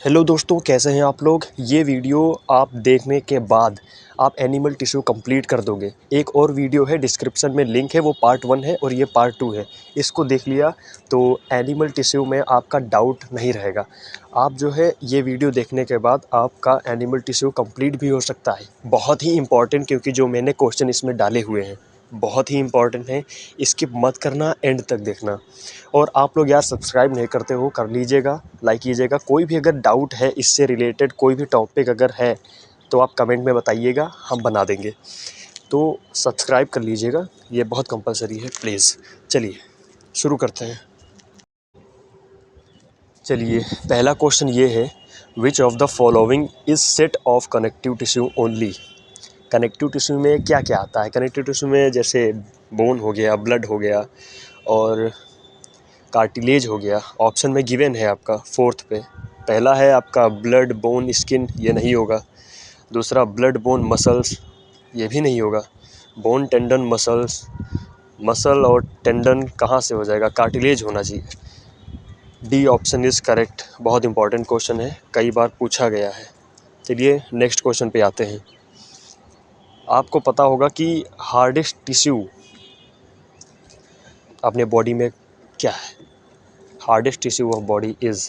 Hello दोस्तों, कैसे हैं आप लोग। ये वीडियो आप देखने के बाद आप एनिमल टिश्यू कंप्लीट कर दोगे। एक और वीडियो है, डिस्क्रिप्शन में लिंक है, वो पार्ट 1 है और ये पार्ट 2 है। इसको देख लिया तो एनिमल टिश्यू में आपका डाउट नहीं रहेगा। आप जो है ये वीडियो देखने के बाद आपका एनिमल टिश्यू कंप्लीट भी हो सकता है। बहुत ही इम्पॉर्टेंट, क्योंकि जो मैंने क्वेश्चन इसमें डाले हुए हैं बहुत ही इम्पॉर्टेंट है। स्किप मत करना, एंड तक देखना। और आप लोग यार सब्सक्राइब नहीं करते हो, कर लीजिएगा, लाइक कीजिएगा। कोई भी अगर डाउट है इससे रिलेटेड, कोई भी टॉपिक अगर है तो आप कमेंट में बताइएगा, हम बना देंगे। तो सब्सक्राइब कर लीजिएगा, ये बहुत कंपलसरी है प्लीज़। चलिए शुरू करते हैं। चलिए, पहला क्वेश्चन ये है, which of the following is set of connective tissue only. Connective tissue में क्या क्या आता है। कनेक्टिव टिश्यू में जैसे बोन हो गया, ब्लड हो गया और कार्टिलेज हो गया। ऑप्शन में गिवन है आपका फोर्थ पे। पहला है आपका ब्लड, बोन, स्किन, ये नहीं होगा। दूसरा ब्लड, बोन, मसल्स, ये भी नहीं होगा। बोन, टेंडन, मसल्स, मसल और टेंडन कहाँ से हो जाएगा, कार्टिलेज होना चाहिए। D option is correct. बहुत इंपॉर्टेंट क्वेश्चन है, कई बार पूछा गया है। चलिए नेक्स्ट क्वेश्चन पे आते हैं। आपको पता होगा कि हार्डेस्ट टिश्यू अपने बॉडी में क्या है। Hardest tissue of body is,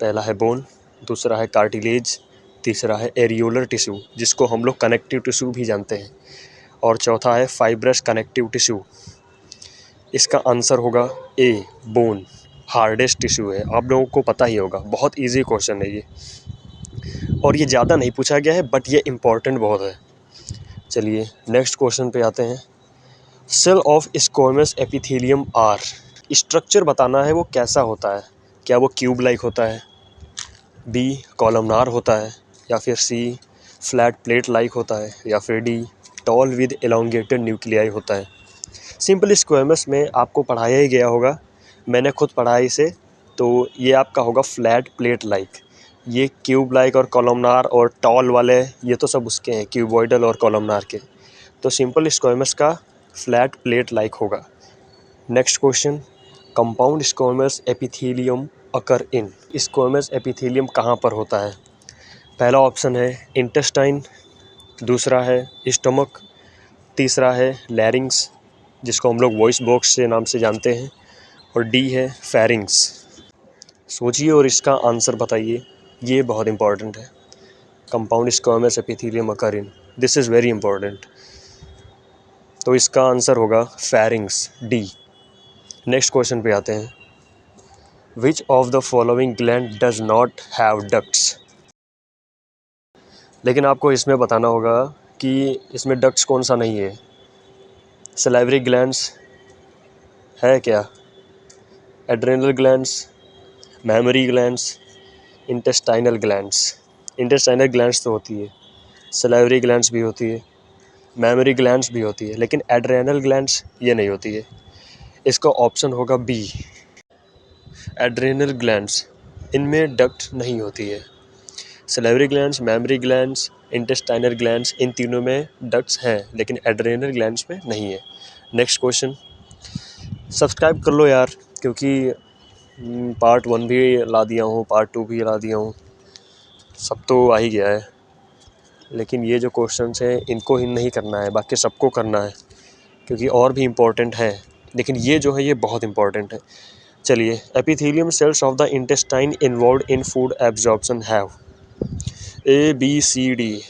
पहला है बोन, दूसरा है कार्टिलेज, तीसरा है एरियोलर टिश्यू जिसको हम लोग कनेक्टिव टिश्यू भी जानते हैं, और चौथा है फाइब्रस कनेक्टिव टिश्यू। इसका आंसर होगा ए, बोन। हार्डेस्ट टिश्यू है, आप लोगों को पता ही होगा। बहुत इजी क्वेश्चन है ये, और ये ज़्यादा नहीं पूछा गया है, बट ये इम्पॉर्टेंट बहुत है। चलिए नेक्स्ट क्वेश्चन पे आते हैं। Cell of squamous epithelium are. Structure बताना है वो कैसा होता है। क्या वो क्यूब लाइक होता है, बी कॉलमनार होता है, या फिर सी फ्लैट प्लेट लाइक होता है, या फिर D tall with elongated nuclei होता है। सिंपल स्क्वेमस में आपको पढ़ाया ही गया होगा, मैंने खुद पढ़ा है इसे। तो ये आपका होगा फ्लैट प्लेट लाइक। ये क्यूब लाइक और कॉलमनार और टॉल वाले, ये तो सब उसके हैं, क्यूबॉइडल और कॉलमनार के। तो सिंपल स्क्वेमस का फ्लैट प्लेट लाइक होगा। Next question, compound squamous epithelium occur in. Squamous epithelium कहाँ पर होता है। पहला ऑप्शन है इंटेस्टाइन, दूसरा है स्टमक, तीसरा है लैरिंग्स जिसको हम लोग वॉइस बॉक्स से नाम से जानते हैं, और डी है फेरिंग्स। सोचिए और इसका आंसर बताइए, ये बहुत इंपॉर्टेंट है। Compound squamous epithelium occur in, this is very important. तो इसका आंसर होगा फेरिंग्स, डी। नेक्स्ट क्वेश्चन पे आते हैं। Which of the following gland does not have ducts. लेकिन आपको इसमें बताना होगा कि इसमें डक्ट्स कौन सा नहीं है। सलाइवरी ग्लैंड्स है क्या, adrenal glands, mammary glands, intestinal glands. Intestinal glands तो होती है, सलाइवरी ग्लैंड्स भी होती है, मेमोरी ग्लैंड्स भी होती है, लेकिन एड्रेनल ग्लैंड्स ये नहीं होती है। इसका ऑप्शन होगा बी, एड्रेनल ग्लैंड्स। इनमें डक्ट नहीं होती है। Salivary glands, mammary glands, intestinal glands, इन तीनों में डक्ट्स हैं, लेकिन एड्रेनल ग्लैंड्स में नहीं है। Next question. सब्सक्राइब कर लो यार, क्योंकि पार्ट 1 भी ला दिया हूँ, पार्ट 2 भी ला दिया हूँ, सब तो आ ही गया है। लेकिन ये जो क्वेश्चंस हैं इनको ही नहीं करना है, बाकी सबको करना है, क्योंकि और भी इम्पोर्टेंट है, लेकिन ये जो है ये बहुत इम्पोर्टेंट है। चलिए, epithelium cells of the intestine involved in food absorption have, A B C D.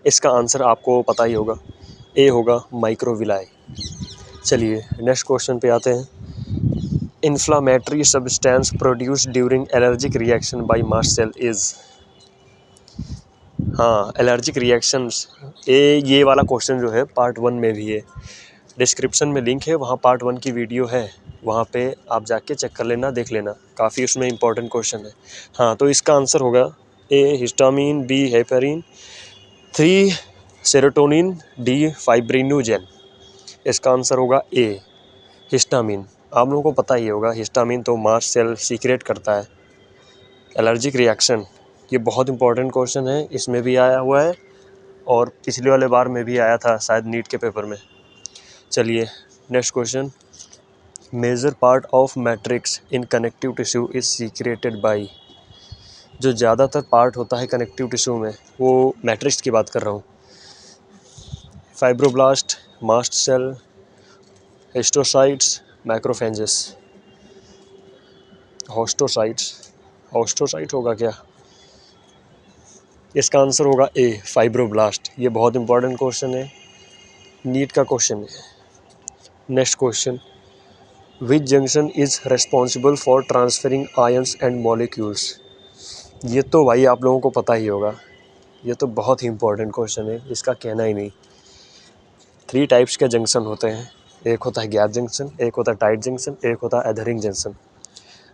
इसका आंसर आपको पता ही होगा, ए होगा माइक्रोविलाई। चलिए नेक्स्ट क्वेश्चन पे आते हैं। Inflammatory substance produced during allergic reaction by mast cell is. हाँ, एलर्जिक रिएक्शंस, ये वाला क्वेश्चन जो है पार्ट 1 में भी है। डिस्क्रिप्शन में लिंक है, वहाँ पार्ट 1 की वीडियो है, वहाँ पे आप जाके चेक कर लेना, देख लेना, काफ़ी उसमें इंपॉर्टेंट क्वेश्चन है। हाँ, तो इसका आंसर होगा ए हिस्टामिन, बी हेपेरिन, 3 सेरोटोनिन, डी फाइब्रिनोजेन। इसका आंसर होगा ए, हिस्टामिन। आप लोगों को पता ही होगा, हिस्टामिन तो मास्ट सेल सीक्रेट करता है। एलर्जिक रिएक्शन, ये बहुत इंपॉर्टेंट क्वेश्चन है, इसमें भी आया हुआ है और पिछले वाले बार में भी आया था शायद नीट के पेपर में। चलिए next question. Major part of matrix in connective tissue is secreted by. जो ज़्यादातर पार्ट होता है कनेक्टिव टिश्यू में वो मैट्रिक्स की बात कर रहा हूँ। Fibroblast, mast cell, histiocytes, macrophages. Histiocyte होगा क्या? इसका आंसर होगा ए, फाइब्रोब्लास्ट। ये बहुत इंपॉर्टेंट क्वेश्चन है, नीट का क्वेश्चन है। Next question, which junction is responsible for transferring ions and molecules? ये तो भाई आप लोगों को पता ही होगा, ये तो बहुत ही इंपॉर्टेंट क्वेश्चन है, इसका कहना ही नहीं। 3 टाइप्स के जंक्शन होते हैं, एक होता है गैप जंक्शन, एक होता है टाइट जंक्शन, एक होता है एडहरिंग जंक्शन।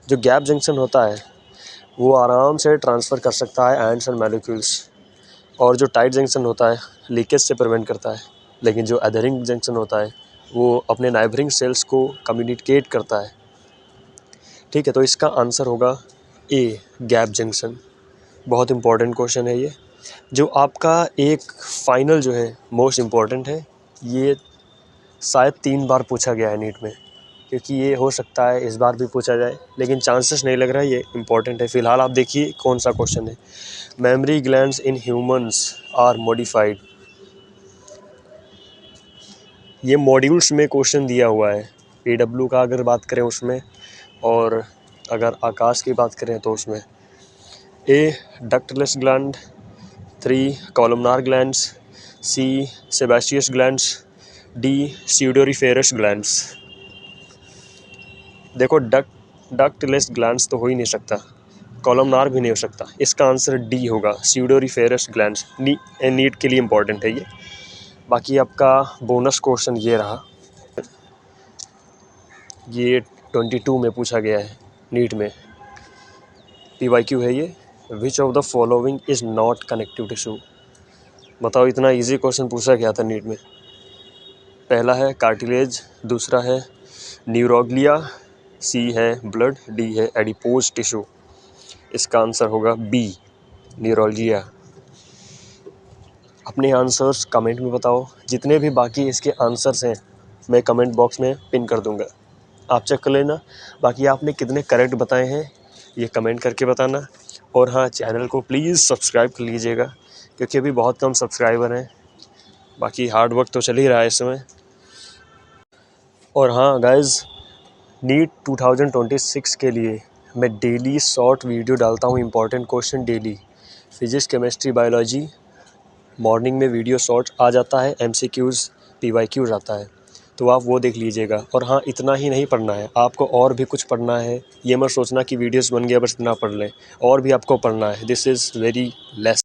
जो गैप जंक्शन होता है वो आराम से ट्रांसफ़र कर सकता है आयंस एंड मॉलिक्यूल्स, और जो टाइट जंक्शन होता है लीकेज से प्रिवेंट करता है। लेकिन जो एडहरिंग जंक्शन होता है वो अपने नाइबरिंग सेल्स को कम्युनिकेट करता है। ठीक है, तो इसका आंसर होगा ए, गैप जंक्शन। बहुत इंपॉर्टेंट क्वेश्चन है ये, जो आपका एक फाइनल जो है मोस्ट इम्पॉर्टेंट है। ये शायद 3 बार पूछा गया है नीट में, क्योंकि ये हो सकता है इस बार भी पूछा जाए, लेकिन चांसेस नहीं लग रहा है, ये इंपॉर्टेंट है। फिलहाल आप देखिए कौन सा क्वेश्चन है। Memory glands in humans are modified. ये मॉड्यूल्स में क्वेश्चन दिया हुआ है। PW का अगर बात करें उसमें, और अगर आकाश की बात करें तो उसमें ए, डक्टलेस ग्लैंड, 3 कॉलमनार ग्लैंड्स, सी, सेबेशियस ग्लैंड्स, डी, स्यूडोरिफेरस ग्लैंड्स। देखो डक्टलेस ग्लैंड्स तो हो ही नहीं सकता, कॉलमनार भी नहीं हो सकता। इसका आंसर डी होगा, स्यूडोरिफेरस ग्लैंड्स। नीट के लिए इम्पॉर्टेंट है ये। बाकी आपका बोनस क्वेश्चन ये रहा, ये 22 में पूछा गया है नीट में, PYQ है ये। Which of the following is not connective tissue? बताओ, इतना इजी क्वेश्चन पूछा गया था नीट में। पहला है कार्टिलेज, दूसरा है न्यूरोग्लिया, सी है ब्लड, डी है एडिपोज टिश्यू। इसका आंसर होगा बी, न्यूरोग्लिया। अपने आंसर्स कमेंट में बताओ, जितने भी बाकी इसके आंसर्स हैं मैं कमेंट बॉक्स में पिन कर दूंगा, आप चेक कर लेना। बाकी आपने कितने करेक्ट बताए हैं ये कमेंट करके बताना। और हाँ, चैनल को प्लीज़ सब्सक्राइब कर लीजिएगा, क्योंकि अभी बहुत कम सब्सक्राइबर हैं। बाकी हार्ड वर्क तो चल ही रहा है इस समय। और हाँ गाइज़, नीट 2026 के लिए मैं डेली शॉर्ट वीडियो डालता हूँ, important question daily, physics, chemistry, biology. Morning में वीडियो शॉर्ट आ जाता है, MCQs, PYQs आता है, तो आप वो देख लीजिएगा। और हाँ, इतना ही नहीं पढ़ना है, आपको और भी कुछ पढ़ना है। ये मत सोचना कि वीडियोस बन गया बस इतना पढ़ लें, और भी आपको पढ़ना है। This is very less.